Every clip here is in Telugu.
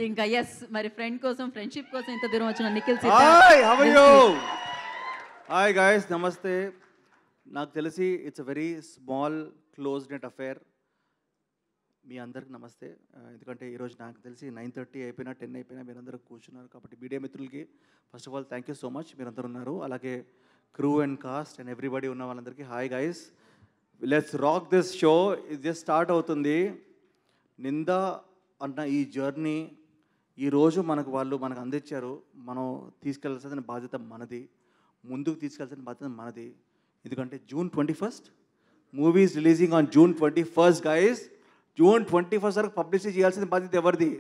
ఇంకా ఎస్ మరి ఫ్రెండ్ కోసం ఫ్రెండ్షిప్ కోసం ఇంత దూరం వచ్చిన Nikhil hi how are you hi guys namaste నాకు తెలిసి it's a very small close net affair మీ అందరికి నమస్తే ఎందుకంటే ఈరోజు నాకు తెలిసి 9:30 అయిపోయినా 10 అయిపోయినా మీరందరూ కూర్చున్నారు కాబట్టి మీడియా మిత్రులకి first of all thank you so much మీరందరూ ఉన్నారు అలాగే crew and cost and everybody ఉన్న వాళ్ళందరికీ hi guys let's rock this show ఇది జస్ట్ స్టార్ట్ అవుతుంది నింద అన్న ఈ జర్నీ ఈరోజు మనకు అందించారు మనం తీసుకెళ్లాల్సిన బాధ్యత మనది ముందుకు తీసుకెళ్లాల్సిన బాధ్యత మనది ఎందుకంటే June 21st movie is releasing on June 21st guys June 21st వరకు పబ్లిష్ చేయాల్సిన బాధ్యత ఎవరిది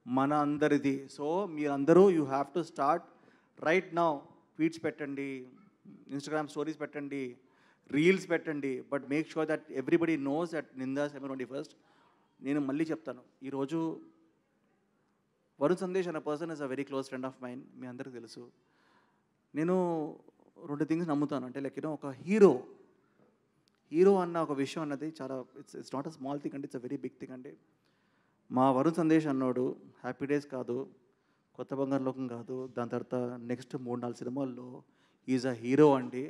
మన అందరిది సో మీరందరూ you have to start right now tweets పెట్టండి ఇన్స్టాగ్రామ్ స్టోరీస్ పెట్టండి రీల్స్ పెట్టండి but make sure that everybody knows that Ninda 21st నేను మళ్ళీ చెప్తాను ఈరోజు వరుణ్ సందేశ్ అనే person is a very close friend of mine మీ అందరికీ తెలుసు నేను 2 థింగ్స్ నమ్ముతాను అంటే లైక్ యూనో ఒక హీరో అన్న ఒక విషయం అన్నది చాలా it's not a small thing అంటే it's a very big thing అండి మా వరుణ్ సందేశ్ అన్నాడు హ్యాపీ డేస్ కాదు కొత్త బంగారు లోకం కాదు దాని తర్వాత నెక్స్ట్ 3-4 సినిమాల్లో ఈజ్ అ హీరో అండి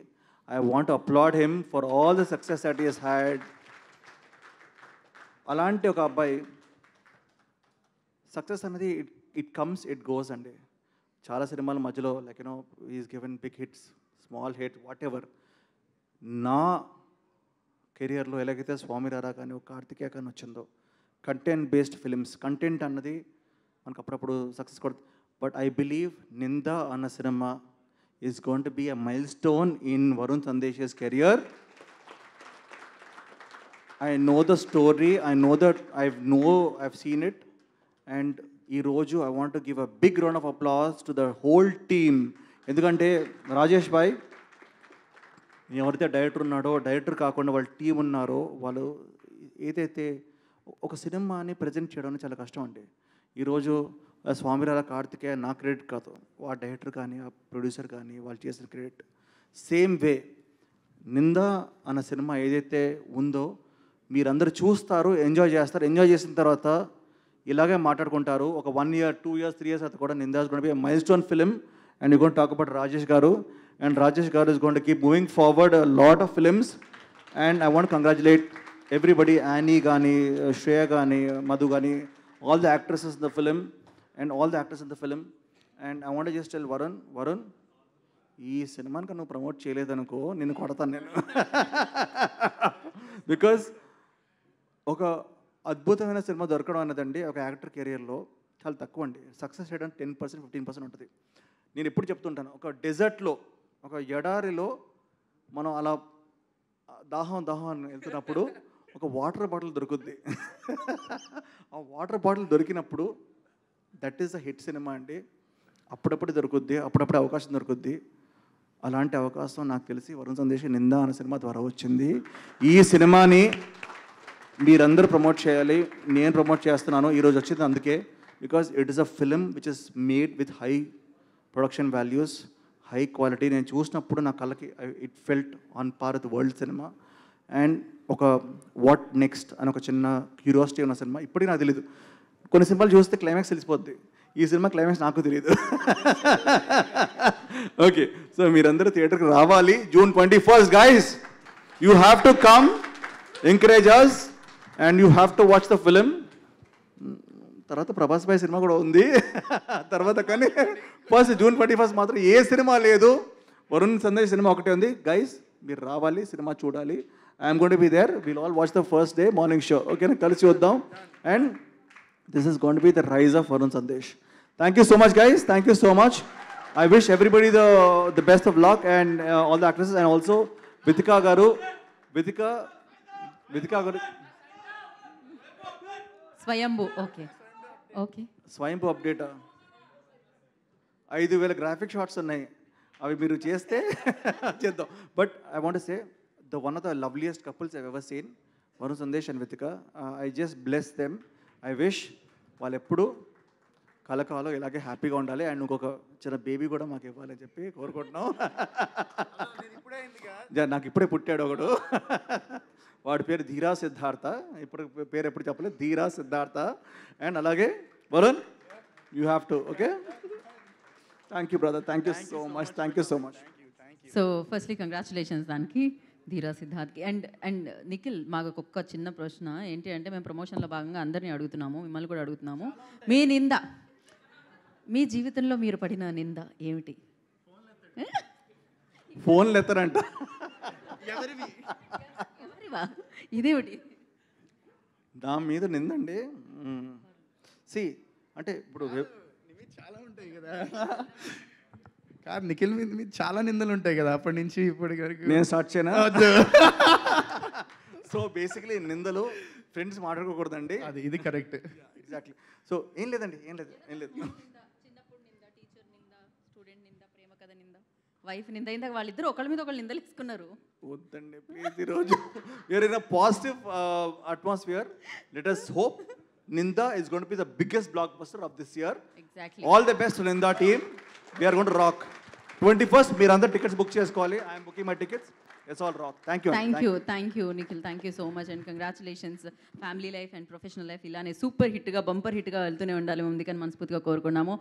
I want applaud him for all the success that he has had అలాంటి ఒక అబ్బాయి సక్సెస్ అనేది ఇట్ కమ్స్ ఇట్ గోస్ అండి చాలా సినిమాల మధ్యలో like you know is given big hits small hit whatever నా కెరియర్లో ఎలాగైతే స్వామిరారా కానీ ఒక కార్తికేయ కానీ వచ్చిందో కంటెంట్ బేస్డ్ ఫిలిమ్స్ కంటెంట్ అన్నది మనకు అప్పుడప్పుడు సక్సెస్ కొడుతుంది బట్ ఐ బిలీవ్ నింద అన్న సినిమా is going to be a milestone in Varun Sandesh career I know the story, I know that I've seen it and ఈరోజు I want to give a big round of applause to the whole team ఎందుకంటే రాజేష్ భాయ్ ఎవరైతే డైరెక్టర్ ఉన్నాడో డైరెక్టర్ కాకుండా వాళ్ళ టీం ఉన్నారో వాళ్ళు ఏదైతే ఒక సినిమాని ప్రజెంట్ చేయడం చాలా కష్టం అండి ఈరోజు స్వామిరాల కార్తికేయ నా క్రెడిట్ కాదు ఆ డైరెక్టర్ కానీ ఆ ప్రొడ్యూసర్ కానీ వాళ్ళు చేసిన క్రెడిట్ సేమ్ వే నింద అన్న సినిమా ఏదైతే ఉందో మీరందరూ చూస్తారు ఎంజాయ్ చేస్తారు ఎంజాయ్ చేసిన తర్వాత ఇలాగే మాట్లాడుకుంటారు ఒక 1 year 2 years 3 years తర్వాత కూడా Ninda's gonna be milestone film and you gonna talk about Rajesh గారు అండ్ రాజేష్ గారు is going to keep moving forward lot of films and I want congratulate everybody Annie కానీ శ్రేయ కానీ మధు కానీ all the actresses in the film and all the actors in the film and I want just tell Varun ఈ సినిమాని నువ్వు ప్రమోట్ చేయలేదనుకో నేను కొడతాను నేను బికాజ్ ఒక అద్భుతమైన సినిమా దొరకడం అన్నదండి ఒక యాక్టర్ కెరియర్లో చాలా తక్కువ అండి సక్సెస్ చేయడం 10% 15% ఉంటుంది నేను ఎప్పుడు చెప్తుంటాను ఒక డెజర్ట్లో ఒక ఎడారిలో మనం అలా దాహం అని వెళ్తున్నప్పుడు ఒక వాటర్ బాటిల్ దొరుకుద్ది ఆ వాటర్ బాటిల్ దొరికినప్పుడు that is a hit cinema అండి అప్పుడప్పుడు దొరుకుద్ది అప్పుడప్పుడు అవకాశం దొరుకుద్ది అలాంటి అవకాశం నాకు తెలిసి వరుణ్ సందేశ్ నింద అనే సినిమా ద్వారా వచ్చింది ఈ సినిమాని మీరందరూ ప్రమోట్ చేయాలి నేను ప్రమోట్ చేస్తున్నాను ఈరోజు వచ్చింది అందుకే because it is a film which is made with high production values high quality నేను చూసినప్పుడు నా కళ్ళకి it felt on par with world cinema and ఒక వాట్ నెక్స్ట్ అని ఒక చిన్న క్యూరియాసిటీ ఉన్న సినిమా ఇప్పటికీ నాకు తెలియదు కొన్ని సినిమాలు చూస్తే క్లైమాక్స్ తెలిసిపోద్ది ఈ సినిమా క్లైమాక్స్ నాకు తెలియదు ఓకే సో మీరందరూ థియేటర్కి రావాలి June 21st guys you have to come encourage us and you have to watch the film తర్వాత ప్రభాస్ భాయ్ సినిమా కూడా ఉంది తర్వాత కానీ ఫస్ట్ June 21st మాత్రం ఏ సినిమా లేదు వరుణ్ సందేశ్ సినిమా ఒకటే ఉంది గైస్ మీరు రావాలి సినిమా చూడాలి I'm going to be there will all watch the first day morning show ఓకేనా కలిసి చూద్దాం and this is going to be the rise of Varun Sandesh thank you so much guys thank you so much I wish everybody the best of luck and all the actresses and also Vithika garu Swayambhu okay Swayambhu update 5,000 graphic shots ఉన్నాయి అవి మీరు చేస్తే చేద్దాం but I want say the one of the loveliest couples I ever seen Varun Sandesh and Vithika I just bless them I wish వాళ్ళు ఎప్పుడు కలకాలం ఇలాగే హ్యాపీగా ఉండాలి అండ్ ఇంకొక చిన్న బేబీ కూడా మాకు ఇవ్వాలని చెప్పి కోరుకుంటున్నాం నాకు ఇప్పుడే పుట్టాడు ఒకడు వాడి పేరు ధీరా సిద్ధార్థ ఇప్పుడు పేరు ఎప్పుడు చెప్పలేదు ధీరా సిద్ధార్థ అండ్ అలాగే Varun you have to. Okay, thank you brother, thank you so much, thank you so much. So firstly congratulations దానికి ధీరా సిద్ధార్థ్కి. అండ్ నిఖిల్, మాకు ఒక్క చిన్న ప్రశ్న ఏంటి అంటే, మేము ప్రమోషన్లో భాగంగా అందరినీ అడుగుతున్నాము, మిమ్మల్ని కూడా అడుగుతున్నాము. మీ నింద, మీ జీవితంలో మీరు పడిన నింద ఏమిటి? ఫోన్లు ఎత్తరంట. ఎవరివా? ఇదేమిటి? నా మీద నిందండి. సి అంటే ఇప్పుడు చాలా ఉంటాయి కదా. కాదు, నిఖిల్ మీద చాలా నిందలు ఉంటాయి కదా అప్పటి నుంచి ఇప్పటి వరకు. నేను స్టార్ట్ చేయనా? సో బేసిక్లీ నిందలు ఫ్రెండ్స్ మాట్లాడుకోకూడదండి. ఇది కరెక్ట్. ఎగ్జాక్ట్లీ. సో ఏం లేదండి, ఏం లేదు. చిన్నప్పుడు నింద, టీచర్ నింద, స్టూడెంట్ నింద, ప్రేమ కథ నింద, వైఫ్ నింద, ఇందాక వాళ్ళిద్దరు ఒకళ్ళ మీద ఒకళ్ళు నిందలు ఇసుకున్నారు. వద్దండి ప్లీజ్, ఈరోజు we are in a positive atmosphere. Let us hope Ninda is going to be the biggest blockbuster of this year. Exactly. All the best to Ninda team. We are going to rock. 21st మీరు అందరు టికెట్స్ బుక్ చేసుకోవాలి. I am booking my tickets. It's all rock. Thank you. Thank you Nikhil, thank you so much and congratulations. Family life and professional life ఇలానే సూపర్ హిట్గా, బంపర్ హిట్గా వెళ్తూనే ఉండాలి ముందుకని మనస్ఫూర్తిగా కోరుకున్నాము.